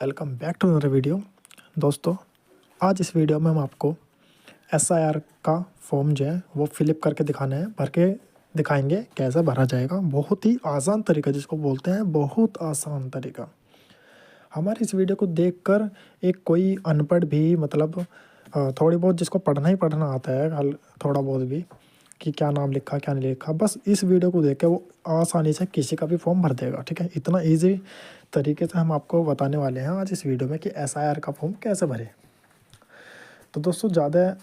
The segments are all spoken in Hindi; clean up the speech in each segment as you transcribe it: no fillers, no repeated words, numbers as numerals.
Welcome back to another video. दोस्तों, आज इस वीडियो में हम आपको एसआईआर का फॉर्म जो है वो फिलअप करके दिखाना है, भर के दिखाएंगे कैसे भरा जाएगा। बहुत ही आसान तरीका जिसको बोलते हैं, बहुत आसान तरीका। हमारी इस वीडियो को देखकर एक कोई अनपढ़ भी थोड़ी बहुत जिसको पढ़ना ही पढ़ना आता है, थोड़ा बहुत भी कि क्या नाम लिखा क्या नहीं लिखा, बस इस वीडियो को देख के वो आसानी से किसी का भी फॉर्म भर देगा। ठीक है, इतना इजी तरीके से हम आपको बताने वाले हैं आज इस वीडियो में कि एसआईआर का फॉर्म कैसे भरें। तो दोस्तों, ज़्यादा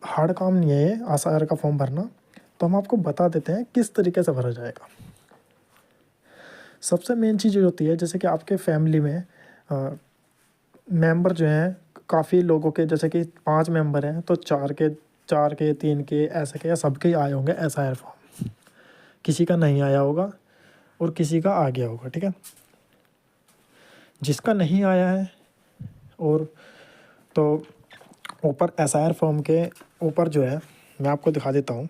हार्ड काम नहीं है ये एसआईआर का फॉर्म भरना, तो हम आपको बता देते हैं किस तरीके से भरा जाएगा। सबसे मेन चीज़ ये होती है, जैसे कि आपके फैमिली में मेंबर जो हैं काफ़ी लोगों के, जैसे कि 5 मेंबर हैं तो 4 के 3 के ऐसे के या सबके ही आए होंगे एसआईआर फॉर्म। किसी का नहीं आया होगा और किसी का आ गया होगा। ठीक है, जिसका नहीं आया है और तो ऊपर एसआईआर फॉर्म के ऊपर जो है मैं आपको दिखा देता हूँ।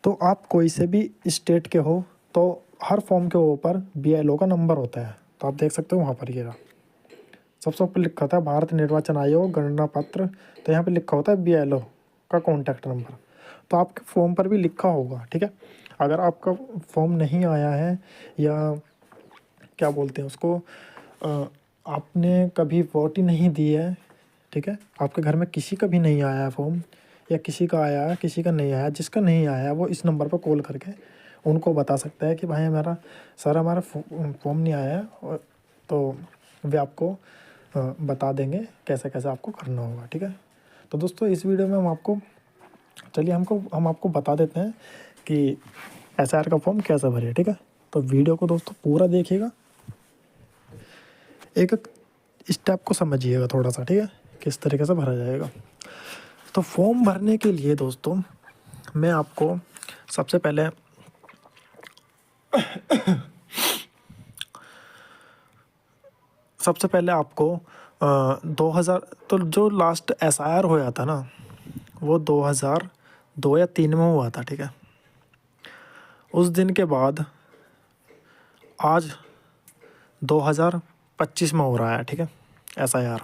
तो आप कोई से भी स्टेट के हो तो हर फॉर्म के ऊपर बीएलओ का नंबर होता है, तो आप देख सकते हो वहाँ पर ये रहा। सबसे ऊपर लिखा होता है भारत निर्वाचन आयोग गणना पत्र, तो यहाँ पे लिखा होता है बीएलओ का कॉन्टैक्ट नंबर, तो आपके फॉर्म पर भी लिखा होगा। ठीक है, अगर आपका फॉर्म नहीं आया है या क्या बोलते हैं उसको, आपने कभी वोट ही नहीं दी है, ठीक है, आपके घर में किसी का भी नहीं आया है फॉर्म, या किसी का आया है किसी का नहीं आया, जिसका नहीं आया है वो इस नंबर पर कॉल करके उनको बता सकता है कि भाई हमारा फॉर्म नहीं आया है, और तो वे आपको बता देंगे कैसे कैसे आपको करना होगा। ठीक है, तो दोस्तों इस वीडियो में हम आपको बता देते हैं कि एसआईआर का फॉर्म कैसे भरे। ठीक है, तो वीडियो को दोस्तों पूरा देखिएगा, एक स्टेप को समझिएगा थोड़ा सा। ठीक है, किस तरीके से भरा जाएगा। तो फॉर्म भरने के लिए दोस्तों मैं आपको सबसे पहले आपको 2000, तो जो लास्ट एसआईआर होया था ना वो 2002 या 3 में हुआ था। ठीक है, उस दिन के बाद आज 2025 में हो रहा है। ठीक है, एसआईआर।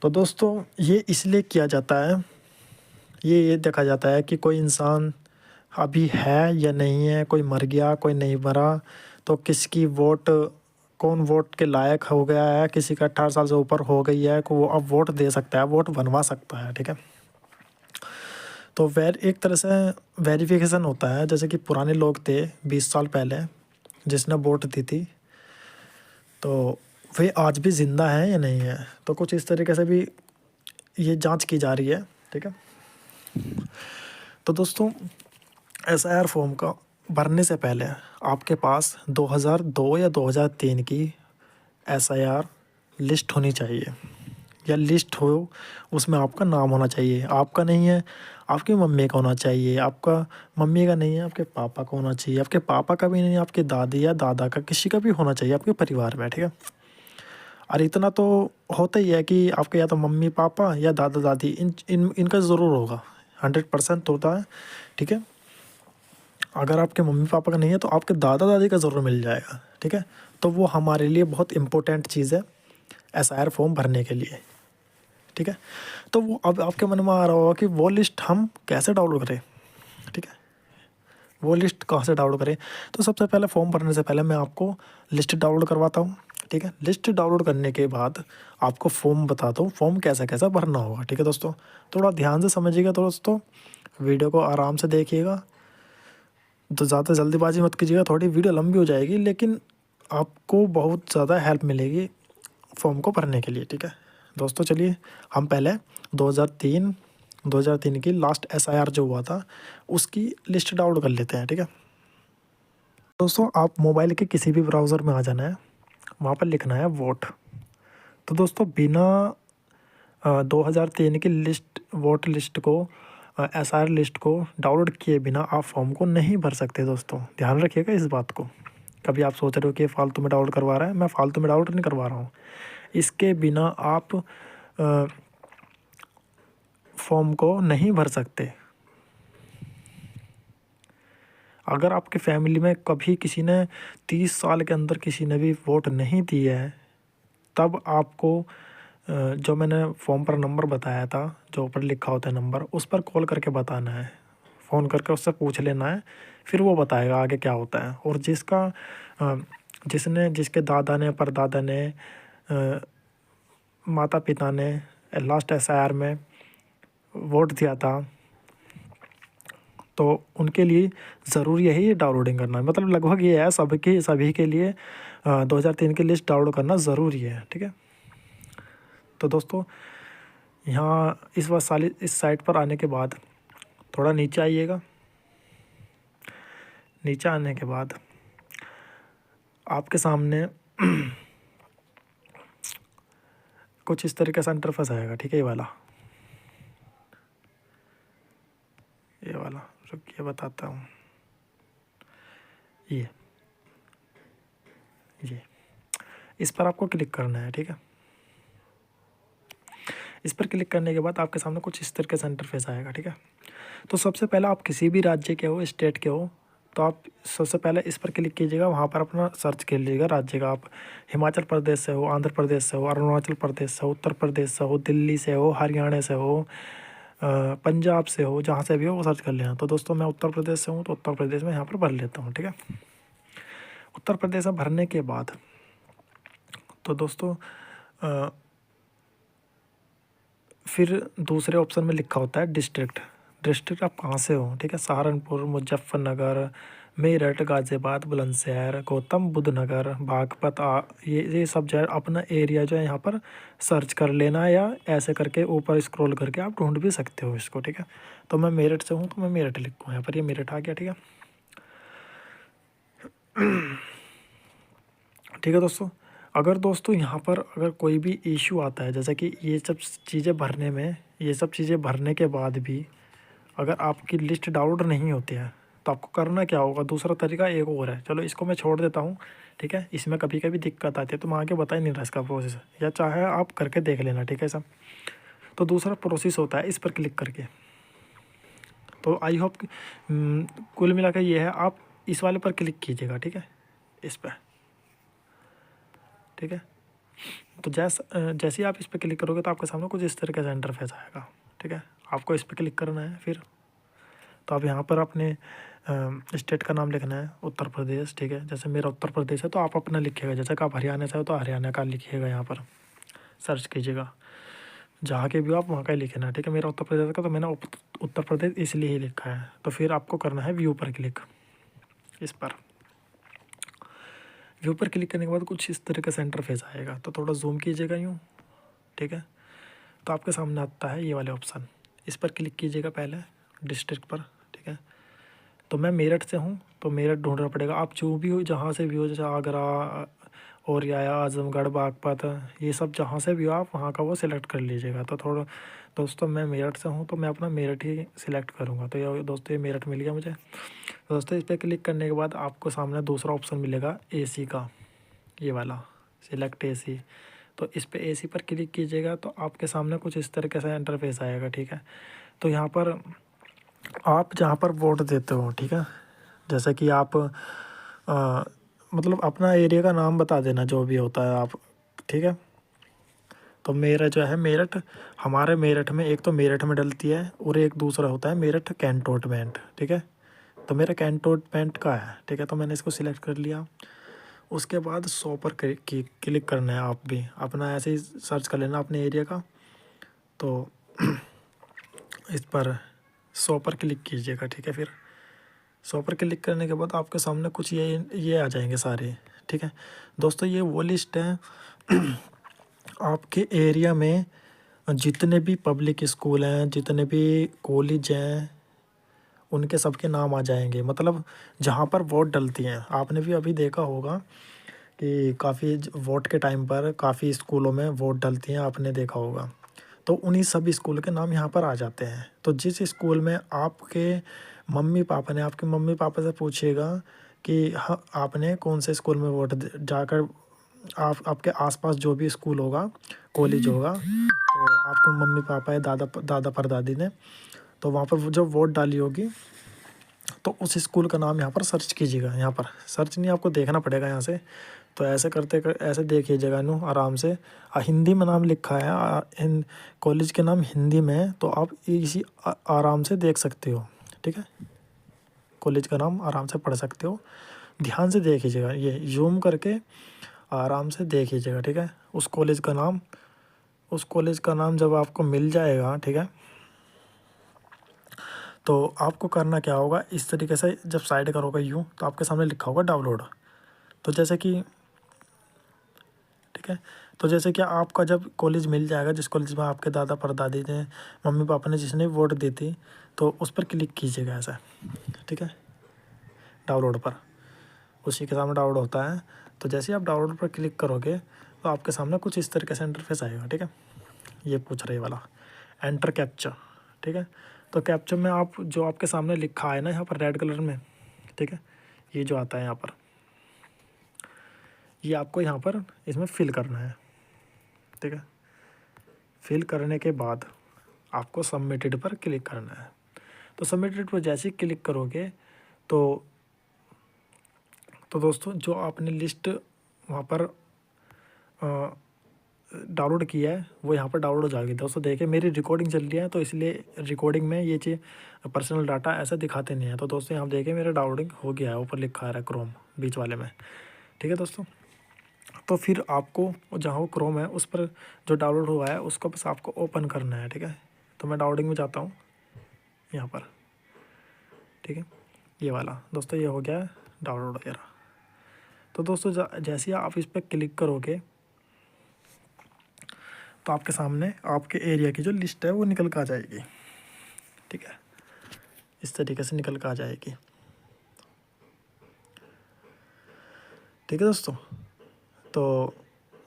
तो दोस्तों ये इसलिए किया जाता है, ये देखा जाता है कि कोई इंसान अभी है या नहीं है, कोई मर गया कोई नहीं मरा, तो किसकी कौन वोट के लायक हो गया है, किसी का 18 साल से ऊपर हो गई है को वो अब वोट दे सकता है, वोट बनवा सकता है। ठीक है, तो एक तरह से वेरिफिकेशन होता है। जैसे कि पुराने लोग थे 20 साल पहले जिसने वोट दी थी, तो वे आज भी ज़िंदा हैं या नहीं है, तो कुछ इस तरीके से भी ये जांच की जा रही है। ठीक है, तो दोस्तों एसआईआर फॉर्म का भरने से पहले आपके पास 2002 या 2003 की एसआईआर लिस्ट होनी चाहिए, या लिस्ट हो उसमें आपका नाम होना चाहिए। आपका नहीं है, आपकी मम्मी का होना चाहिए, आपका मम्मी का नहीं है, आपके पापा का होना चाहिए, आपके पापा का भी नहीं है, आपके दादी या दादा का, किसी का भी होना चाहिए आपके परिवार में। ठीक है, और इतना तो होता ही है कि आपके या तो मम्मी पापा या दादा दादी इनका ज़रूर होगा, 100% होता है। ठीक है, अगर आपके मम्मी पापा का नहीं है तो आपके दादा दादी का ज़रूर मिल जाएगा। ठीक है, तो वो हमारे लिए बहुत इम्पोर्टेंट चीज़ है एसआईआर फॉर्म भरने के लिए। ठीक है, तो वो अब आपके मन में आ रहा होगा कि वो लिस्ट हम कैसे डाउनलोड करें। ठीक है, वो लिस्ट कहाँ से डाउनलोड करें, तो सबसे पहले फॉर्म भरने से पहले मैं आपको लिस्ट डाउनलोड करवाता हूँ। ठीक है, लिस्ट डाउनलोड करने के बाद आपको फॉर्म बताता हूँ फॉर्म कैसा कैसा भरना होगा। ठीक है दोस्तों, थोड़ा ध्यान से समझिएगा दोस्तों, वीडियो को आराम से देखिएगा, तो ज़्यादा जल्दीबाजी मत कीजिएगा, थोड़ी वीडियो लंबी हो जाएगी लेकिन आपको बहुत ज़्यादा हेल्प मिलेगी फॉर्म को भरने के लिए। ठीक है दोस्तों, चलिए हम पहले 2003 की लास्ट एसआईआर जो हुआ था उसकी लिस्ट डाउनलोड कर लेते हैं। ठीक है दोस्तों, आप मोबाइल के किसी भी ब्राउज़र में आ जाना है, वहाँ पर लिखना है वोट। तो दोस्तों बिना 2003 की वोट लिस्ट को, एसआईआर लिस्ट को डाउनलोड किए बिना आप फॉर्म को नहीं भर सकते। दोस्तों ध्यान रखिएगा इस बात को। कभी आप सोच रहे हो कि फालतू में डाउनलोड करवा रहा है, मैं फालतू में डाउनलोड नहीं करवा रहा हूँ। इसके बिना आप फॉर्म को नहीं भर सकते। अगर आपके फैमिली में कभी किसी ने 30 साल के अंदर किसी ने भी वोट नहीं दिया है, तब आपको जो मैंने फॉर्म पर नंबर बताया था, जो ऊपर लिखा होता है नंबर, उस पर कॉल करके बताना है, फ़ोन करके उससे पूछ लेना है, फिर वो बताएगा आगे क्या होता है। और जिसके दादा ने, परदादा ने, माता पिता ने लास्ट एसआईआर में वोट दिया था, तो उनके लिए ज़रूरी है ये डाउनलोडिंग करना। मतलब लगभग ये है सभी के लिए 2003 की लिस्ट डाउनलोड करना ज़रूरी है, ठीक है। तो दोस्तों, यहाँ इस साइट पर आने के बाद थोड़ा नीचे आइएगा। नीचे आने के बाद आपके सामने कुछ इस तरीके से इंटरफेस आएगा, ठीक है। ये वाला रुकिए बताता हूँ। ये इस पर आपको क्लिक करना है, ठीक है। इस पर क्लिक करने के बाद आपके सामने कुछ इस तरीके से इंटरफेस आएगा, ठीक है। तो सबसे पहले आप किसी भी राज्य के हो, स्टेट के हो, तो आप सबसे पहले इस पर क्लिक कीजिएगा। वहाँ पर अपना सर्च कर लीजिएगा राज्य का। आप हिमाचल प्रदेश से हो, आंध्र प्रदेश से हो, अरुणाचल प्रदेश से हो, उत्तर प्रदेश से हो, दिल्ली से हो, हरियाणा से हो, पंजाब से हो, जहाँ से भी हो वो सर्च कर लेना। तो दोस्तों, मैं उत्तर प्रदेश से हूँ, तो उत्तर प्रदेश में यहाँ पर भर लेता हूँ, ठीक है। उत्तर प्रदेश में भरने के बाद तो दोस्तों फिर दूसरे ऑप्शन में लिखा होता है डिस्ट्रिक्ट आप कहाँ से हो, ठीक है। सहारनपुर, मुजफ्फरनगर, मेरठ, गाज़ियाबाद, बुलंदशहर, गौतम बुद्ध नगर, बागपत, ये सब जो है अपना एरिया जो है यहाँ पर सर्च कर लेना, या ऐसे करके ऊपर स्क्रॉल करके आप ढूंढ भी सकते हो इसको, ठीक है। तो मैं मेरठ से हूँ, तो मैं मेरठ लिखूँ यहाँ पर। ये मेरठ आ गया, ठीक है। ठीक है दोस्तों, अगर दोस्तों यहाँ पर अगर कोई भी इशू आता है, जैसे कि ये सब चीज़ें भरने के बाद भी अगर आपकी लिस्ट डाउनलोड नहीं होती है, तो आपको करना क्या होगा। दूसरा तरीका एक और है, चलो इसको मैं छोड़ देता हूँ, ठीक है। इसमें कभी कभी दिक्कत आती है, तो मैं आगे बता ही नहीं रहा इसका प्रोसेस, या चाहे आप करके देख लेना, ठीक है सब। तो दूसरा प्रोसेस होता है इस पर क्लिक करके। तो आई होप कुल मिलाकर ये है, आप इस वाले पर क्लिक कीजिएगा, ठीक है, इस पर, ठीक है। तो जैसे ही आप इस पर क्लिक करोगे तो आपके सामने कुछ इस तरीके से इंटरफेस आएगा, ठीक है। आपको इस पर क्लिक करना है। फिर तो आप यहाँ पर अपने स्टेट का नाम लिखना है, उत्तर प्रदेश, ठीक है। जैसे मेरा उत्तर प्रदेश है तो आप अपना लिखिएगा, जैसे कि आप हरियाणा से हो तो हरियाणा का लिखिएगा, यहाँ पर सर्च कीजिएगा, जहाँ के भी हो आप वहाँ का ही लिखना है, ठीक है। मेरा उत्तर प्रदेश का, तो मैंने उत्तर प्रदेश इसलिए ही लिखा है। तो फिर आपको करना है व्यू पर क्लिक। इस पर व्यू पर क्लिक करने के बाद कुछ इस तरीके से इंटरफेस आएगा, तो थोड़ा जूम कीजिएगा यूँ, ठीक है। तो आपके सामने आता है ये वाले ऑप्शन, इस पर क्लिक कीजिएगा पहले, डिस्ट्रिक्ट पर, ठीक है। तो मैं मेरठ से हूँ, तो मेरठ ढूंढना पड़ेगा। आप जो भी हो, जहाँ से भी हो, जैसे आगरा, औरया, आजमगढ़, बागपत, ये सब जहाँ से भी हो आप वहाँ का वो सिलेक्ट कर लीजिएगा। तो थोड़ा दोस्तों, मैं मेरठ से हूँ, तो मैं अपना मेरठ ही सिलेक्ट करूँगा। तो ये दोस्तों, ये मेरठ मिल गया मुझे। तो दोस्तों, इस पर क्लिक करने के बाद आपको सामने दूसरा ऑप्शन मिलेगा AC का, ये वाला, सिलेक्ट AC। तो इस पे AC पर क्लिक कीजिएगा, तो आपके सामने कुछ इस तरीके से इंटरफेस आएगा, ठीक है। तो यहाँ पर आप जहाँ पर वोट देते हो, ठीक है, जैसे कि आप मतलब अपना एरिया का नाम बता देना जो भी होता है आप, ठीक है। तो मेरा जो है मेरठ, हमारे मेरठ में एक तो मेरठ में डलती है, और एक दूसरा होता है मेरठ कैंटोनमेंट, ठीक है। तो मेरा कैंटोनमेंट का है, ठीक है। तो मैंने इसको सिलेक्ट कर लिया। उसके बाद 100 पर क्लिक करना है। आप भी अपना ऐसे ही सर्च कर लेना अपने एरिया का। तो इस पर 100 पर क्लिक कीजिएगा, ठीक है। फिर 100 पर क्लिक करने के बाद आपके सामने कुछ ये आ जाएंगे सारे, ठीक है। दोस्तों, ये वो लिस्ट है आपके एरिया में जितने भी पब्लिक स्कूल हैं, जितने भी कॉलेज हैं, उनके सबके नाम आ जाएंगे। मतलब जहाँ पर वोट डलती हैं, आपने भी अभी देखा होगा कि काफ़ी वोट के टाइम पर काफ़ी स्कूलों में वोट डलती हैं, आपने देखा होगा। तो उन्हीं सभी स्कूल के नाम यहाँ पर आ जाते हैं। तो जिस स्कूल में आपके मम्मी पापा ने, आपके मम्मी पापा से पूछिएगा कि हाँ, आपने कौन से स्कूल में वोट जाकर, आपके आसपास जो भी स्कूल होगा, कॉलेज होगा, तो आपके मम्मी पापा या दादा परदादी ने तो वहाँ पर जब वोट डाली होगी, तो उस स्कूल का नाम यहाँ पर सर्च कीजिएगा। यहाँ पर सर्च नहीं, आपको देखना पड़ेगा यहाँ से। तो ऐसे ऐसे देखिएगा नु आराम से। हिंदी में नाम लिखा है, कॉलेज के नाम हिंदी में है, तो आप इसी आराम से देख सकते हो, ठीक है। कॉलेज का नाम आराम से पढ़ सकते हो, ध्यान से देखिएगा, ये जूम करके आराम से देखिएगा, ठीक है। उस कॉलेज का नाम जब आपको मिल जाएगा, ठीक है, तो आपको करना क्या होगा, इस तरीके से जब साइड करोगे यूँ, तो आपके सामने लिखा होगा डाउनलोड। तो जैसे कि, ठीक है, तो जैसे कि आपका जब कॉलेज मिल जाएगा, जिस कॉलेज में आपके दादा परदादी ने, मम्मी पापा ने, जिसने वोट दी थी, तो उस पर क्लिक कीजिएगा ऐसा, ठीक है, डाउनलोड पर। उसी के सामने डाउनलोड होता है। तो जैसे ही आप डाउनलोड पर क्लिक करोगे, तो आपके सामने कुछ इस तरीके से इंटरफेस आएगा, ठीक है। ये पूछ रहे वाला एंटर कैप्चा, ठीक है। तो कैप्चा में आप जो आपके सामने लिखा है ना यहाँ पर रेड कलर में, ठीक है, ये जो आता है यहाँ पर, ये आपको यहाँ पर इसमें फिल करना है, ठीक है। फिल करने के बाद आपको सबमिटेड पर क्लिक करना है। तो सबमिटेड पर जैसे ही क्लिक करोगे, तो दोस्तों जो आपने लिस्ट वहाँ पर डाउनलोड किया है, वो यहाँ पर डाउनलोड हो जाएगी। दोस्तों देखिए मेरी रिकॉर्डिंग चल रही है, तो इसलिए रिकॉर्डिंग में ये चीज़ पर्सनल डाटा ऐसा दिखाते नहीं है। तो दोस्तों यहाँ देखिए मेरा डाउनलोडिंग हो गया है, ऊपर लिखा है क्रोम बीच वाले में, ठीक है दोस्तों। तो फिर आपको जहाँ वो क्रोम है उस पर जो डाउनलोड हुआ है उसको बस आपको ओपन करना है, ठीक है। तो मैं डाउनलोडिंग में जाता हूँ यहाँ पर, ठीक है, ये वाला दोस्तों, ये हो गया है डाउनलोड वगैरह। तो दोस्तों जैसे ही आप इस पर क्लिक करोगे, तो आपके सामने आपके एरिया की जो लिस्ट है वो निकल कर आ जाएगी, ठीक है, इस तरीके से निकल कर आ जाएगी, ठीक है दोस्तों। तो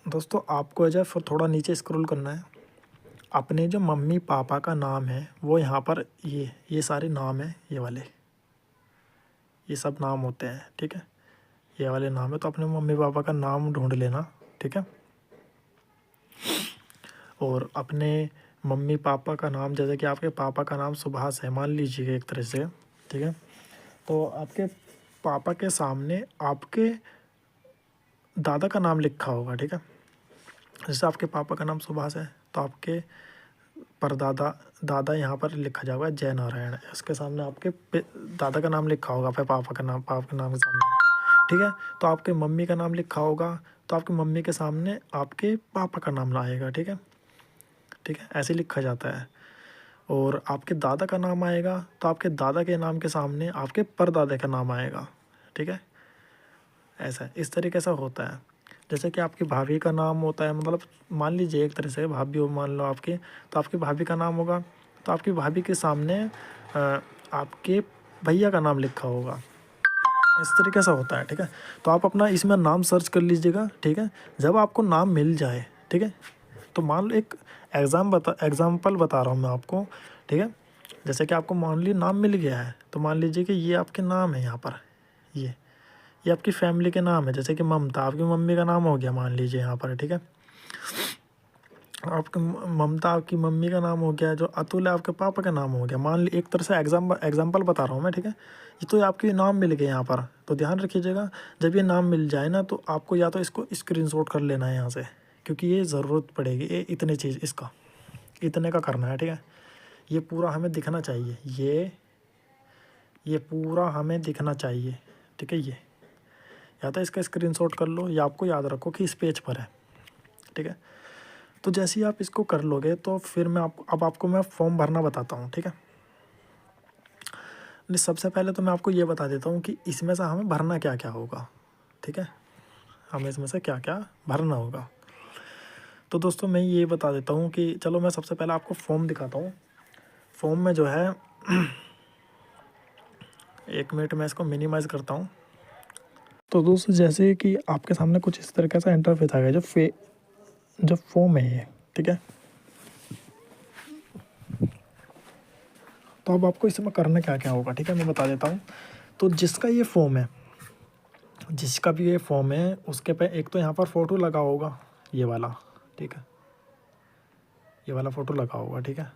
दोस्तों आपको जो फिर थोड़ा नीचे स्क्रॉल करना है, अपने जो मम्मी पापा का नाम है वो यहाँ पर, ये सारे नाम हैं, ये वाले, ये सब नाम होते हैं, ठीक है, ये वाले नाम है। तो अपने मम्मी पापा का नाम ढूंढ लेना, ठीक है। और अपने मम्मी पापा का नाम, जैसे कि आपके पापा का नाम सुभाष है मान लीजिए एक तरह से, ठीक है। तो आपके पापा के सामने आपके दादा का नाम लिखा होगा, ठीक है। जैसे आपके पापा का नाम सुभाष है, तो आपके दादा यहाँ पर लिखा जाएगा जय नारायण, इसके सामने आपके दादा का नाम लिखा होगा, फिर पापा के नाम के सामने, ठीक है। तो आपके मम्मी का नाम लिखा होगा, तो आपकी मम्मी के सामने आपके पापा का नाम आएगा, ठीक है, ठीक है, ऐसे लिखा जाता है। और आपके दादा का नाम आएगा, तो आपके दादा के नाम के सामने आपके परदादा का नाम आएगा, ठीक है, ऐसा इस तरीके से होता है। जैसे कि आपकी भाभी का नाम होता है, मतलब मान लीजिए एक तरह से भाभी हो मान लो आपकी, तो आपकी भाभी का नाम होगा, तो आपकी भाभी के सामने आपके भैया का नाम लिखा होगा, इस तरीके से होता है, ठीक है। तो आप अपना इसमें नाम सर्च कर लीजिएगा, ठीक है। जब आपको नाम मिल जाए, ठीक है, तो मान लो एक एग्जाम्पल बता रहा हूँ मैं आपको, ठीक है। जैसे कि आपको मान लीजिए नाम मिल गया है, तो मान लीजिए कि ये आपके नाम है यहाँ पर, ये आपकी फैमिली के नाम है। जैसे कि ममता आपकी मम्मी का नाम हो गया मान लीजिए यहाँ पर, ठीक है। आपकी ममता आपकी मम्मी का नाम हो गया, जो अतुल है आपके पापा का नाम हो गया, मान ली एक तरह से एग्जाम्पल बता रहा हूँ मैं, ठीक है। ये तो आपके नाम मिल गए यहाँ पर, तो ध्यान रखिएगा जब ये नाम मिल जाए ना, तो आपको या तो इसको स्क्रीनशॉट कर लेना है यहाँ से, क्योंकि ये ज़रूरत पड़ेगी, ये इतने चीज़ इसका इतने का करना है, ठीक है। ये पूरा हमें दिखना चाहिए, ये पूरा हमें दिखना चाहिए, ठीक है। ये या तो इसका स्क्रीनशॉट कर लो, या आपको याद रखो कि इस पेज पर है, ठीक है। तो जैसे ही आप इसको कर लोगे, तो फिर मैं अब आपको मैं फॉर्म भरना बताता हूँ, ठीक है। नहीं, सबसे पहले तो मैं आपको ये बता देता हूँ कि इसमें से हमें भरना क्या क्या होगा, ठीक है, हमें इसमें से क्या क्या भरना होगा। तो दोस्तों मैं ये बता देता हूँ कि चलो मैं सबसे पहले आपको फॉर्म दिखाता हूँ। फॉर्म में जो है 1 मिनट में इसको मिनिमाइज़ करता हूँ। तो दोस्तों जैसे कि आपके सामने कुछ इस तरीके का इंटरफेस आ गया, जो फॉर्म है ये, ठीक है। तो अब आपको इसमें करना क्या क्या होगा, ठीक है, मैं बता देता हूँ। तो जिसका भी ये फॉर्म है उसके पे एक तो यहाँ पर फ़ोटो लगा होगा, ये वाला, ठीक है, ये वाला फ़ोटो लगा होगा, ठीक है।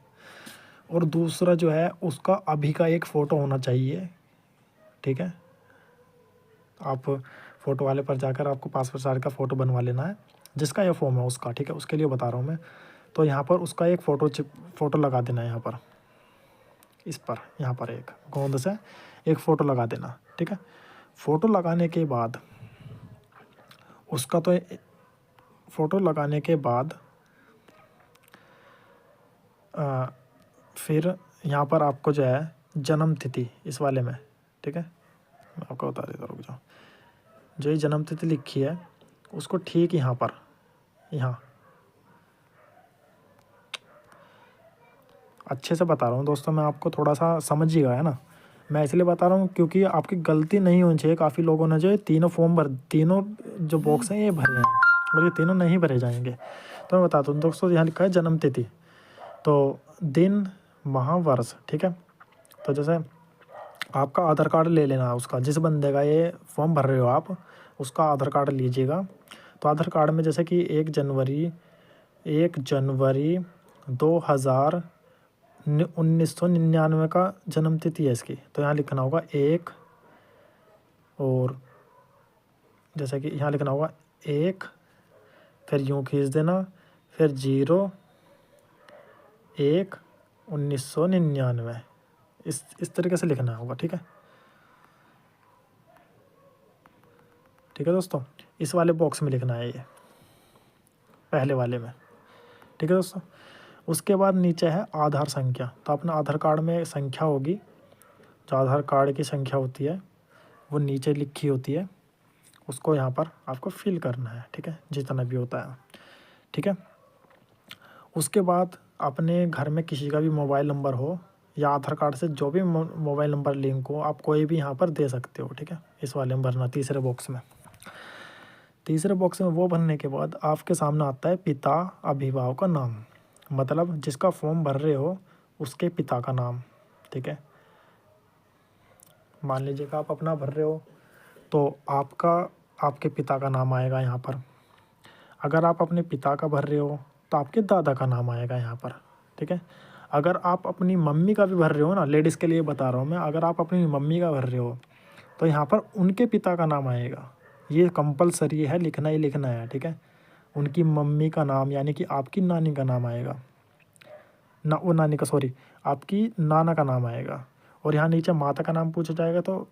और दूसरा जो है उसका अभी का एक फ़ोटो होना चाहिए, ठीक है। आप फ़ोटो वाले पर जाकर आपको पासपोर्ट साइज़ का फ़ोटो बनवा लेना है, जिसका ये फॉर्म है उसका, ठीक है, उसके लिए बता रहा हूँ मैं। तो यहाँ पर उसका एक फ़ोटो लगा देना है यहाँ पर, इस पर, यहाँ पर एक गोंद से एक फ़ोटो लगा देना, ठीक है। फ़ोटो लगाने के बाद उसका तो फ़ोटो लगाने के बाद फिर यहाँ पर आपको जो है जन्म तिथि इस वाले में, ठीक है, मैं आपको बता देता हूँ, रुक जाओ। जो ये जन्म तिथि लिखी है उसको ठीक यहाँ पर, यहाँ अच्छे से बता रहा हूँ दोस्तों, मैं आपको थोड़ा सा समझिएगा, है ना। मैं इसलिए बता रहा हूँ क्योंकि आपकी गलती नहीं होनी चाहिए। काफ़ी लोगों ने जो तीनों जो बॉक्स हैं ये भरे हैं और ये तीनों नहीं भरे जाएंगे। तो मैं बताता हूँ दोस्तों, यहाँ लिखा है जन्म तिथि, तो दिन, माह, वर्ष, ठीक है। तो जैसे आपका आधार कार्ड ले लेना उसका, जिस बंदे का ये फॉर्म भर रहे हो आप, उसका आधार कार्ड लीजिएगा। तो आधार कार्ड में जैसे कि 1 जनवरी 1999 का जन्म तिथि है इसकी, तो यहाँ लिखना होगा 1, और जैसे कि यहाँ लिखना होगा 1, फिर यूँ खींच देना, फिर 0-1-1999, इस तरीके से लिखना होगा, ठीक है। ठीक है दोस्तों, इस वाले बॉक्स में लिखना है ये, पहले वाले में, ठीक है दोस्तों। उसके बाद नीचे है आधार संख्या। तो अपना आधार कार्ड में संख्या होगी, जो आधार कार्ड की संख्या होती है वो नीचे लिखी होती है, उसको यहाँ पर आपको फिल करना है, ठीक है, जितना भी होता है, ठीक है। उसके बाद अपने घर में किसी का भी मोबाइल नंबर हो या आधार कार्ड से जो भी मोबाइल नंबर लिंक हो, आप कोई भी यहाँ पर दे सकते हो, ठीक है। इस वाले में भरना, तीसरे बॉक्स में वो भरने के बाद आपके सामने आता है पिता अभिभावक का नाम, मतलब जिसका फॉर्म भर रहे हो उसके पिता का नाम, ठीक है। मान लीजिए कि आप अपना भर रहे हो तो आपके पिता का नाम आएगा यहाँ पर। अगर आप अपने पिता का भर रहे हो तो आपके दादा का नाम आएगा यहाँ पर, ठीक है। अगर आप अपनी मम्मी का भी भर रहे हो ना, लेडीज़ के लिए बता रहा हूँ मैं, अगर आप अपनी मम्मी का भर रहे हो तो यहाँ पर उनके पिता का नाम आएगा। ये कंपलसरी है, लिखना ही लिखना है, ठीक है। उनकी मम्मी का नाम यानी कि आपकी नानी का नाम आएगा ना, वो नानी का सॉरी, आपकी नाना का नाम आएगा। और यहाँ नीचे माता का नाम पूछा जाएगा, तो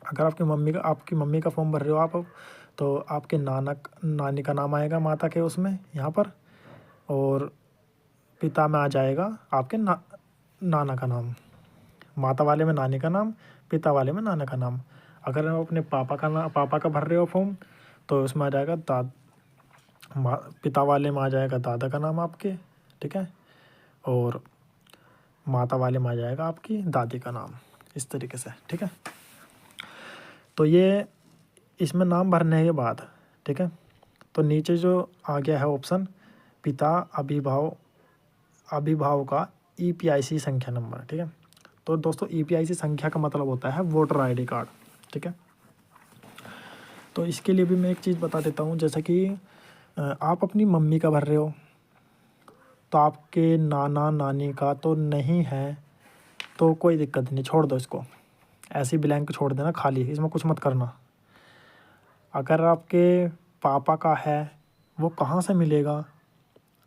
अगर आपकी मम्मी का फॉर्म भर रहे हो आप, तो आपके नानी का नाम आएगा माता के उसमें यहाँ पर, और पिता में आ जाएगा आपके नाना का नाम। माता वाले में नानी का नाम, पिता वाले में नाना का नाम। अगर आप अपने पापा का भर रहे हो फॉर्म, तो उसमें आ जाएगा पिता वाले में आ जाएगा दादा का नाम आपके, ठीक है, और माता वाले में आ जाएगा आपकी दादी का नाम, इस तरीके से, ठीक है। तो ये इसमें नाम भरने के बाद, ठीक है, तो नीचे जो आ गया है ऑप्शन पिता अभिभावक का EPIC संख्या नंबर, ठीक है। तो दोस्तों EPIC संख्या का मतलब होता है वोटर ID कार्ड, ठीक है। तो इसके लिए भी मैं एक चीज़ बता देता हूँ, जैसा कि आप अपनी मम्मी का भर रहे हो तो आपके नाना नानी का तो नहीं है, तो कोई दिक्कत नहीं, छोड़ दो इसको, ऐसे ब्लैंक छोड़ देना खाली, इसमें कुछ मत करना। अगर आपके पापा का है वो कहाँ से मिलेगा,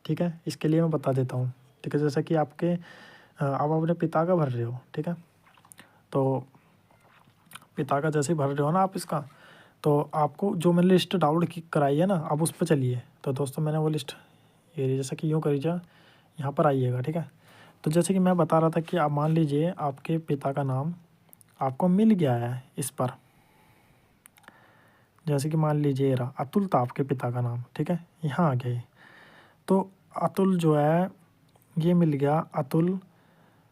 ठीक है, इसके लिए मैं बता देता हूँ, ठीक है। जैसे कि आप अपने पिता का भर रहे हो, ठीक है, तो पिता का जैसे ही भर रहे हो ना आप इसका, तो आपको जो मैंने लिस्ट डाउनलोड कराई है ना, अब उस पर चलिए। तो दोस्तों मैंने वो लिस्ट ये जैसे कि यूँ करिए, यहाँ पर आइएगा, ठीक है। तो जैसे कि मैं बता रहा था कि आप मान लीजिए आपके पिता का नाम आपको मिल गया है इस पर, जैसे कि मान लीजिए रहा अतुल था आपके पिता का नाम, ठीक है, यहाँ आ गया। तो अतुल जो है ये मिल गया, अतुल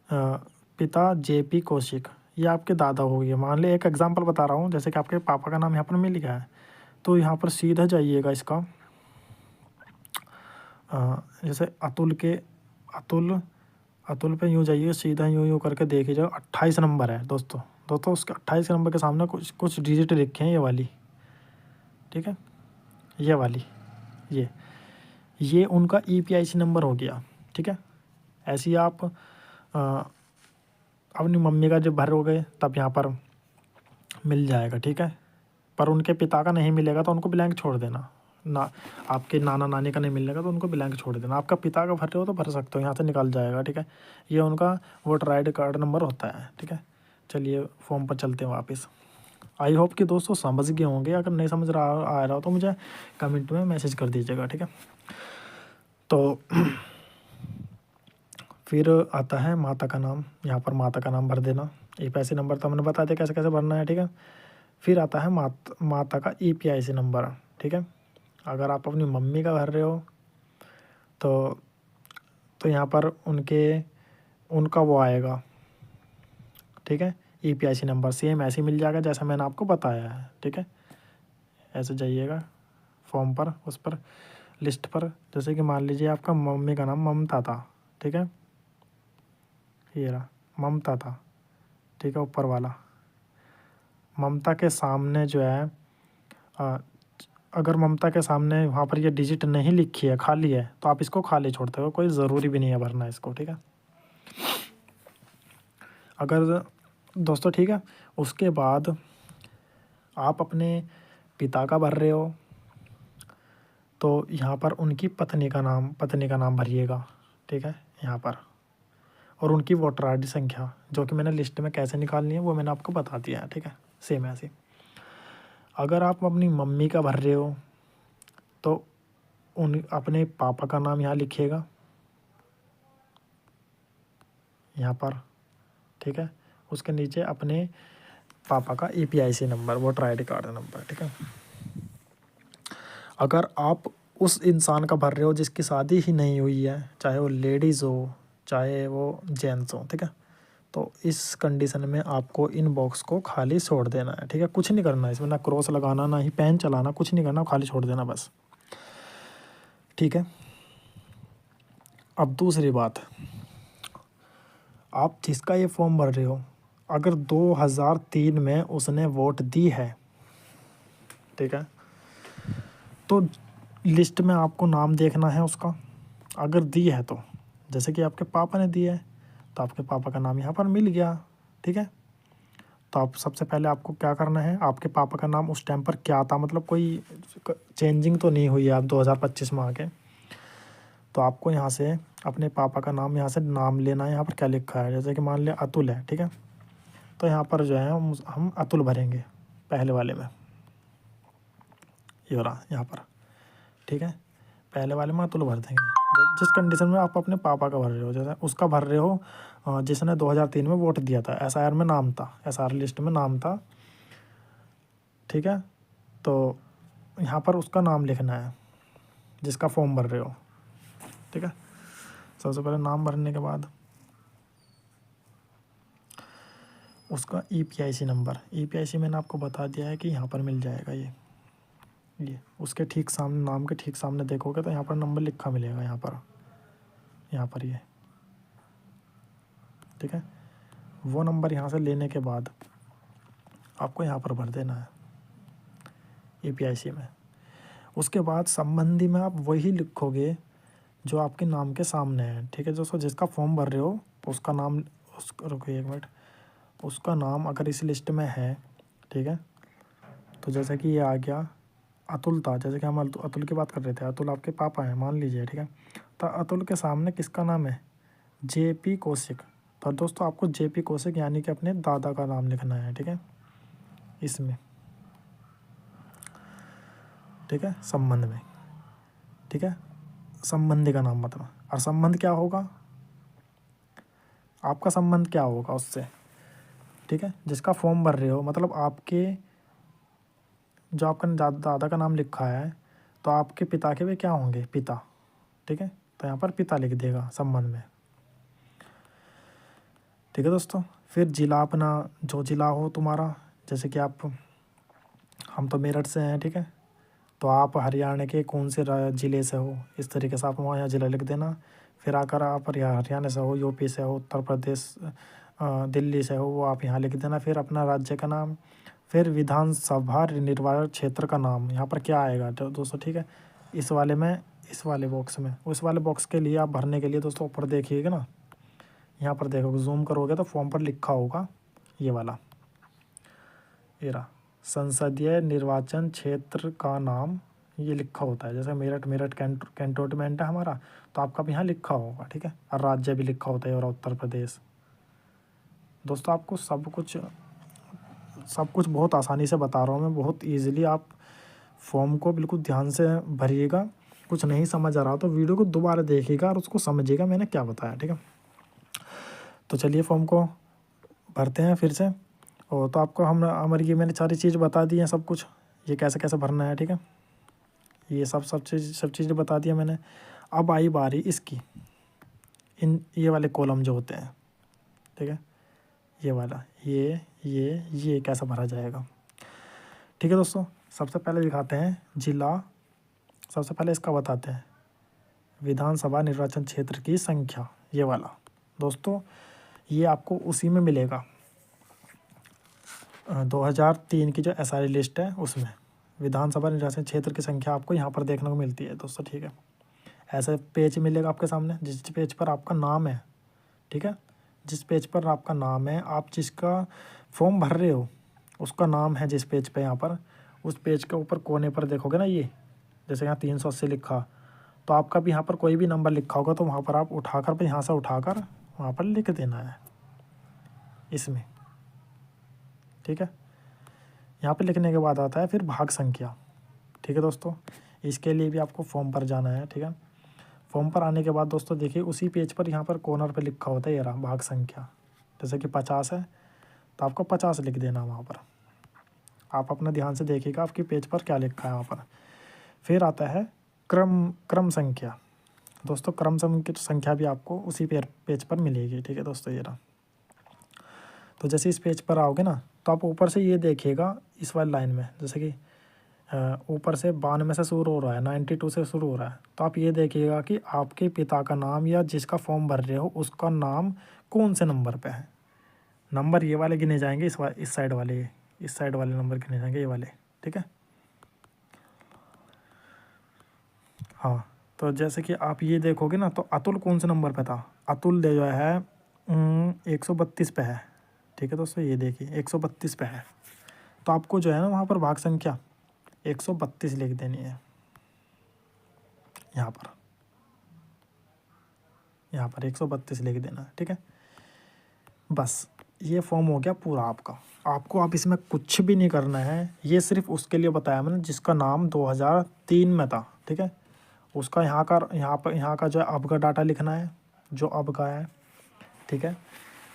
पिता JP कौशिक, ये आपके दादा हो गए। मान ली एक एग्जांपल बता रहा हूँ, जैसे कि आपके पापा का नाम यहाँ पर मिल गया है, तो यहाँ पर सीधा जाइएगा इसका, जैसे अतुल पे यूँ जाइए, सीधा यूँ करके देखिए, जो 28 नंबर है दोस्तों उसके 28 नंबर के सामने कुछ डिजिट लिखे हैं, ये वाली, ठीक है, ये वाली, ये उनका EPIC नंबर हो गया, ठीक है। ऐसे ही आप अपनी मम्मी का जब भर हो गए, तब यहाँ पर मिल जाएगा, ठीक है। पर उनके पिता का नहीं मिलेगा तो उनको ब्लैंक छोड़ देना ना। आपके नाना नानी का नहीं मिलेगा तो उनको ब्लैंक छोड़ देना। आपका पिता का भर रहे हो तो भर सकते हो, यहाँ से निकाल जाएगा, ठीक है। ये उनका voter I D card number होता है, ठीक है। चलिए फॉर्म पर चलते हैं वापस। आई होप कि दोस्तों समझ गए होंगे। अगर नहीं समझ रहा आ रहा हो तो मुझे कमेंट में मैसेज कर दीजिएगा, ठीक है। तो फिर आता है माता का नाम। यहाँ पर माता का नाम भर देना। EPIC नंबर तो हमने बता दिया कैसे कैसे भरना है, ठीक है। फिर आता है माता का EPIC नंबर, ठीक है। अगर आप अपनी मम्मी का भर रहे हो तो यहाँ पर उनका वो आएगा, ठीक है। EPIC नंबर सेम ऐसे ही मिल जाएगा जैसा मैंने आपको बताया है, ठीक है। ऐसे जाइएगा फॉर्म पर, उस पर लिस्ट पर। जैसे कि मान लीजिए आपका मम्मी का नाम ममता था, ठीक है। ये रहा ममता था, ठीक है, ऊपर वाला। ममता के सामने जो है अगर ममता के सामने वहाँ पर ये डिजिट नहीं लिखी है, खाली है, तो आप इसको खाली छोड़ते हो, कोई ज़रूरी भी नहीं है भरना इसको, ठीक है। अगर दोस्तों, ठीक है, उसके बाद आप अपने पिता का भर रहे हो तो यहाँ पर उनकी पत्नी का नाम भरिएगा, ठीक है, यहाँ पर। और उनकी वोटर ID संख्या, जो कि मैंने लिस्ट में कैसे निकालनी है वो मैंने आपको बता दिया है, ठीक है, सेम ऐसे। अगर आप अपनी मम्मी का भर रहे हो तो अपने पापा का नाम यहाँ लिखिएगा, यहाँ पर, ठीक है। उसके नीचे अपने पापा का EPIC number, voter ID card number, ठीक है। अगर आप उस इंसान का भर रहे हो जिसकी शादी ही नहीं हुई है, चाहे वो लेडीज़ हो चाहे वो जेंट्स हो, ठीक है, तो इस कंडीशन में आपको इन बॉक्स को खाली छोड़ देना है, ठीक है। कुछ नहीं करना है इसमें, ना क्रॉस लगाना ना ही पेन चलाना, कुछ नहीं करना, खाली छोड़ देना बस, ठीक है। अब दूसरी बात, आप जिसका ये फॉर्म भर रहे हो अगर 2003 में उसने वोट दी है, ठीक है, तो लिस्ट में आपको नाम देखना है उसका। अगर दी है तो, जैसे कि आपके पापा ने दी है तो आपके पापा का नाम यहाँ पर मिल गया, ठीक है। तो आप सबसे पहले आपको क्या करना है, आपके पापा का नाम उस टाइम पर क्या था, मतलब कोई चेंजिंग तो नहीं हुई है आप 2025 में आके। तो आपको यहाँ से अपने पापा का नाम यहाँ से नाम लेना है। यहाँ पर क्या लिखा है, जैसे कि मान लिया अतुल है, ठीक है, तो यहाँ पर जो है हम अतुल भरेंगे पहले वाले में, ये रहा यहाँ पर, ठीक है। पहले वाले में अतुल भर देंगे। जिस कंडीशन में आप अपने पापा का भर रहे हो, जैसे उसका भर रहे हो जिसने 2003 में वोट दिया था, SIR में नाम था, SIR लिस्ट में नाम था, ठीक है। तो यहाँ पर उसका नाम लिखना है जिसका फॉर्म भर रहे हो, ठीक है। सबसे पहले नाम भरने के बाद उसका EPIC नंबर, EPIC मैंने आपको बता दिया है कि यहाँ पर मिल जाएगा। ये उसके ठीक सामने, नाम के ठीक सामने देखोगे तो यहाँ पर नंबर लिखा मिलेगा, यहाँ पर ये, ठीक है। वो नंबर यहाँ से लेने के बाद आपको यहाँ पर भर देना है EPIC में। उसके बाद संबंधी में आप वही लिखोगे जो आपके नाम के सामने है, ठीक है। दोस्तों, जिसका फॉर्म भर रहे हो उसका नाम, रुकिए एक मिनट, उसका नाम अगर इस लिस्ट में है, ठीक है, तो जैसे कि ये आ गया अतुल था, जैसे कि हम अतुल की बात कर रहे थे, अतुल आपके पापा हैं मान लीजिए, ठीक है। तो अतुल के सामने किसका नाम है, JP कौशिक। तो दोस्तों आपको JP कौशिक यानी कि अपने दादा का नाम लिखना है, ठीक है, इसमें, ठीक है, संबंध में, ठीक है। संबंधी का नाम मतलब, और संबंध क्या होगा, आपका संबंध क्या होगा उससे, ठीक है, जिसका फॉर्म भर रहे हो। मतलब आपके जो आपका दादा का नाम लिखा है तो आपके पिता के वे क्या होंगे, पिता, ठीक है। तो यहाँ पर पिता लिख देगा संबंध में, ठीक है दोस्तों। फिर जिला अपना, जो जिला हो तुम्हारा, जैसे कि हम तो मेरठ से हैं, ठीक है, तो आप हरियाणा के कौन से ज़िले से हो, इस तरीके से आप वहाँ यहाँ ज़िला लिख देना। फिर आकर आप हरियाणा से हो, UP से हो, उत्तर प्रदेश, दिल्ली से हो, वो आप यहाँ लिख देना। फिर अपना राज्य का नाम, फिर विधानसभा निर्वाचन क्षेत्र का नाम यहाँ पर क्या आएगा दोस्तों, ठीक है। इस वाले बॉक्स में, उस वाले बॉक्स के लिए आप भरने के लिए दोस्तों ऊपर देखिएगा ना, यहाँ पर देखोगे, जूम करोगे तो फॉर्म पर लिखा होगा ये वाला, ये रहा, संसदीय निर्वाचन क्षेत्र का नाम ये लिखा होता है। जैसे मेरठ कैंटोनमेंट है हमारा, तो आपका भी यहाँ लिखा होगा, ठीक है। और राज्य भी लिखा होता है, और उत्तर प्रदेश। दोस्तों आपको सब कुछ बहुत आसानी से बता रहा हूँ मैं, बहुत ईजिली। आप फॉर्म को बिल्कुल ध्यान से भरिएगा। कुछ नहीं समझ आ रहा तो वीडियो को दोबारा देखिएगा और उसको समझिएगा मैंने क्या बताया, ठीक है। तो चलिए फॉर्म को भरते हैं फिर से। और तो आपको हमारी ये मैंने सारी चीज़ बता दी है, सब कुछ, ये कैसे कैसे भरना है, ठीक है। ये सब चीज़ें बता दिया मैंने। अब आई बारी इसकी, ये वाले कॉलम जो होते हैं, ठीक है, ये वाला, ये कैसा भरा जाएगा, ठीक है दोस्तों। सबसे पहले दिखाते हैं जिला, सबसे पहले इसका बताते हैं विधानसभा निर्वाचन क्षेत्र की संख्या, ये वाला। दोस्तों ये आपको उसी में मिलेगा 2003 की जो SRE लिस्ट है उसमें विधानसभा निर्वाचन क्षेत्र की संख्या आपको यहाँ पर देखने को मिलती है दोस्तों, ठीक है। ऐसे पेज मिलेगा आपके सामने, जिस पेज पर आपका नाम है, ठीक है, जिस पेज पर आपका नाम है, आप जिसका फॉर्म भर रहे हो उसका नाम है जिस पेज पे यहाँ पर, उस पेज के ऊपर कोने पर देखोगे ना, ये जैसे यहाँ 380 लिखा, तो आपका भी यहाँ पर कोई भी नंबर लिखा होगा तो वहाँ पर आप उठाकर, यहाँ से उठाकर वहाँ पर लिख देना है इसमें, ठीक है। यहाँ पे लिखने के बाद आता है फिर भाग संख्या, ठीक है दोस्तों। इसके लिए भी आपको फॉर्म पर जाना है, ठीक है। फॉर्म पर आने के बाद दोस्तों देखिए उसी पेज पर यहाँ पर कॉर्नर पे लिखा होता है ये रहा भाग संख्या, जैसे कि 50 है तो आपको 50 लिख देना वहाँ पर। आप अपना ध्यान से देखिएगा आपके पेज पर क्या लिखा है वहाँ पर। फिर आता है क्रम संख्या। दोस्तों क्रम संख्या भी आपको उसी पेज पर मिलेगी, ठीक है दोस्तों, ये रहा। तो जैसे इस पेज पर आओगे ना तो आप ऊपर से ये देखिएगा इस वाली लाइन में, जैसे कि ऊपर से 92 से शुरू हो रहा है, 92 से शुरू हो रहा है, तो आप ये देखिएगा कि आपके पिता का नाम या जिसका फॉर्म भर रहे हो उसका नाम कौन से नंबर पे है। नंबर ये वाले गिने जाएंगे, इस साइड वाले नंबर गिने जाएंगे, ये वाले, ठीक है। हाँ, तो जैसे कि आप ये देखोगे ना तो अतुल कौन से नंबर पे था, अतुल जो है 132 पे है, ठीक है दोस्तों। ये देखिए 132 पे है, तो आपको जो है ना वहाँ पर भाग संख्या 132 लिख देनी है यहाँ पर 132 लिख देना, ठीक है। बस ये फॉर्म हो गया पूरा आपका। आपको आप इसमें कुछ भी नहीं करना है, ये सिर्फ उसके लिए बताया मैंने जिसका नाम 2003 में था, ठीक है। उसका यहाँ का जो है अब का डाटा लिखना है, जो अब का है, ठीक है।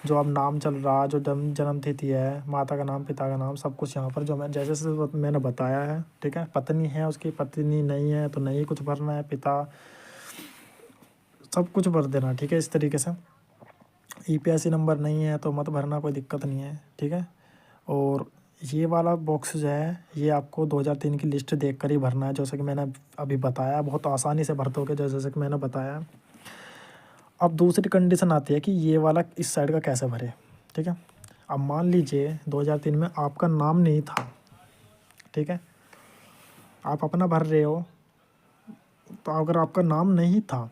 जो अब नाम चल रहा, जो जन्म तिथि है, माता का नाम, पिता का नाम, सब कुछ यहाँ पर जो मैं जैसे मैंने बताया है, ठीक है। पत्नी है उसकी, पत्नी नहीं है तो नहीं कुछ भरना है, पिता सब कुछ भर देना, ठीक है। इस तरीके से EPIC नंबर नहीं है तो मत भरना, कोई दिक्कत नहीं है, ठीक है। और ये वाला बॉक्स जो है ये आपको 2003 की लिस्ट देखकर ही भरना है, जैसे कि मैंने अभी बताया, बहुत आसानी से भर दोगे जैसे कि मैंने बताया। अब दूसरी कंडीशन आती है कि ये वाला इस साइड का कैसे भरे, ठीक है। अब मान लीजिए 2003 में आपका नाम नहीं था, ठीक है, आप अपना भर रहे हो, तो अगर आपका नाम नहीं था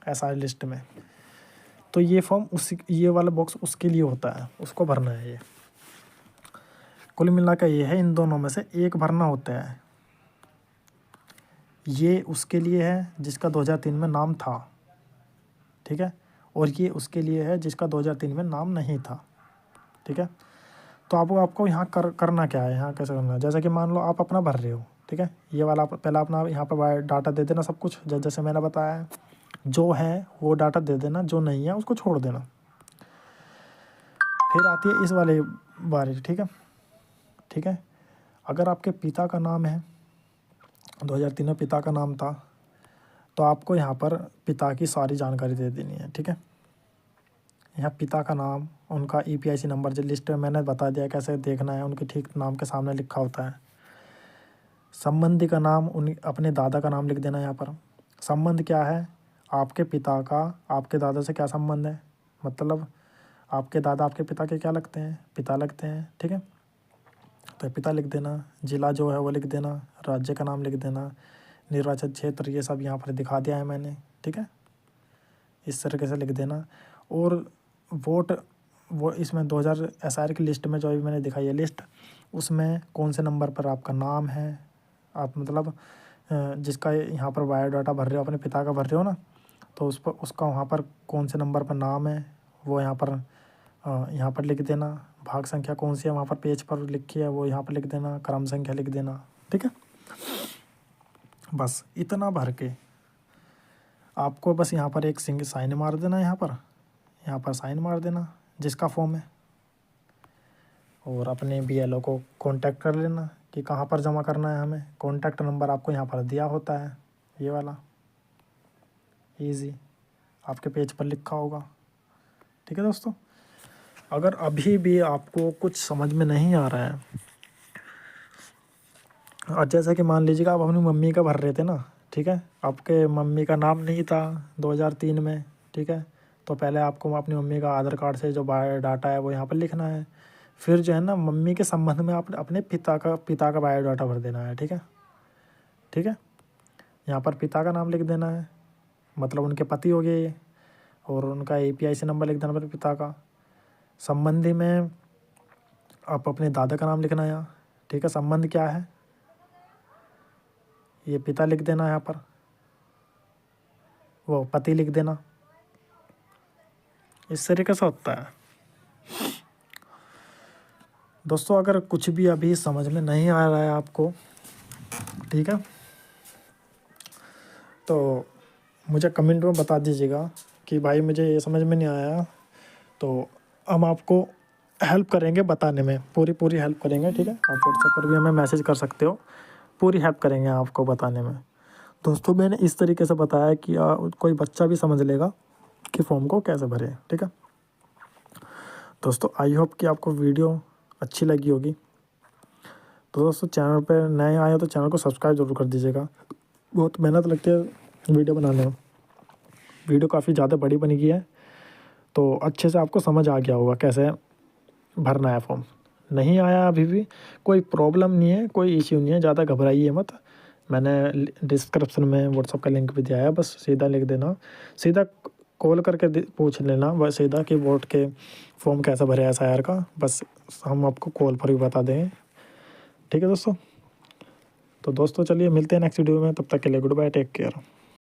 SRE लिस्ट में तो ये फॉर्म ये वाला बॉक्स उसके लिए होता है, उसको भरना है। ये कुल मिला कर ये है, इन दोनों में से एक भरना होता है। ये उसके लिए है जिसका 2003 में नाम था, ठीक है, और ये उसके लिए है जिसका 2003 में नाम नहीं था, ठीक है। तो आपको यहाँ करना क्या है, यहाँ कैसे करना है, जैसे कि मान लो आप अपना भर रहे हो, ठीक है। ये वाला पहला अपना यहाँ पर डाटा दे देना सब कुछ, जैसे मैंने बताया है, जो है वो डाटा दे देना, जो नहीं है उसको छोड़ देना। फिर आती है इस वाले बारी, ठीक है, ठीक है। अगर आपके पिता का नाम है, 2003 में पिता का नाम था, तो आपको यहाँ पर पिता की सारी जानकारी दे देनी है, ठीक है। यहाँ पिता का नाम, उनका EPIC नंबर, जो लिस्ट में मैंने बता दिया कैसे देखना है, उनके ठीक नाम के सामने लिखा होता है। संबंधी का नाम, अपने दादा का नाम लिख देना यहाँ पर। संबंध क्या है, आपके पिता का आपके दादा से क्या संबंध है, मतलब आपके दादा आपके पिता के क्या लगते हैं, पिता लगते हैं, ठीक है। तो पिता लिख देना, जिला जो है वो लिख देना, राज्य का नाम लिख देना, निर्वाचन क्षेत्र ये सब यहाँ पर दिखा दिया है मैंने, ठीक है, इस तरीके से लिख देना। और वोट, वो इसमें 2000 SRE की लिस्ट में जो अभी मैंने दिखाई है लिस्ट, उसमें कौन से नंबर पर आपका नाम है, आप मतलब जिसका यहाँ पर बायोडाटा भर रहे हो, अपने पिता का भर रहे हो ना, तो उस पर उसका वहाँ पर कौन से नंबर पर नाम है वो यहाँ पर लिख देना। भाग संख्या कौन सी है वहाँ पर पेज पर लिखी है वो यहाँ पर लिख देना, क्रम संख्या लिख देना, ठीक है। बस इतना भर के आपको बस यहाँ पर एक सिंगल साइन मार देना, यहाँ पर साइन मार देना जिसका फॉर्म है, और अपने BLO को कांटेक्ट कर लेना कि कहाँ पर जमा करना है हमें। कांटेक्ट नंबर आपको यहाँ पर दिया होता है, ये वाला इजी आपके पेज पर लिखा होगा, ठीक है दोस्तों। अगर अभी भी आपको कुछ समझ में नहीं आ रहा है, और जैसा कि मान लीजिएगा आप अपनी मम्मी का भर रहे थे ना, ठीक है, आपके मम्मी का नाम नहीं था 2003 में, ठीक है, तो पहले आपको अपनी मम्मी का आधार कार्ड से जो बायोडाटा है वो यहाँ पर लिखना है। फिर जो है ना मम्मी के संबंध में आप अपने पिता का बायोडाटा भर देना है, ठीक है, ठीक है। यहाँ पर पिता का नाम लिख देना है, मतलब उनके पति हो गए ये, और उनका APIC नंबर लिख देना अपने पिता का। संबंधी में आप अपने दादा का नाम लिखना है यहाँ, ठीक है। संबंध क्या है ये पिता लिख देना, यहाँ पर वो पति लिख देना। इस तरीके से होता है दोस्तों। अगर कुछ भी अभी समझ में नहीं आ रहा है आपको, ठीक है, तो मुझे कमेंट में बता दीजिएगा कि भाई मुझे ये समझ में नहीं आया, तो हम आपको हेल्प करेंगे बताने में, पूरी हेल्प करेंगे, ठीक है। आप व्हाट्सएप पर भी हमें मैसेज कर सकते हो, पूरी हेल्प करेंगे आपको बताने में। दोस्तों मैंने इस तरीके से बताया कि कोई बच्चा भी समझ लेगा कि फॉर्म को कैसे भरें, ठीक है दोस्तों। आई होप कि आपको वीडियो अच्छी लगी होगी। तो दोस्तों चैनल पर नए आए हो तो चैनल को सब्सक्राइब जरूर कर दीजिएगा, बहुत मेहनत लगती है वीडियो बनाने में। वीडियो काफ़ी ज़्यादा बड़ी बन गई है, तो अच्छे से आपको समझ आ गया होगा कैसे भरना है फॉर्म। नहीं आया अभी भी कोई प्रॉब्लम नहीं है, कोई इश्यू नहीं है, ज़्यादा घबराइए मत। मैंने डिस्क्रिप्शन में व्हाट्सएप का लिंक भी दिया है, बस सीधा लिख देना, सीधा कॉल करके पूछ लेना बस सीधा कि वोट के फॉर्म कैसे भरे SIR का, बस हम आपको कॉल पर भी बता देंगे, ठीक है दोस्तों। तो दोस्तों चलिए मिलते हैं नेक्स्ट वीडियो में, तब तक के लिए गुड बाय, टेक केयर।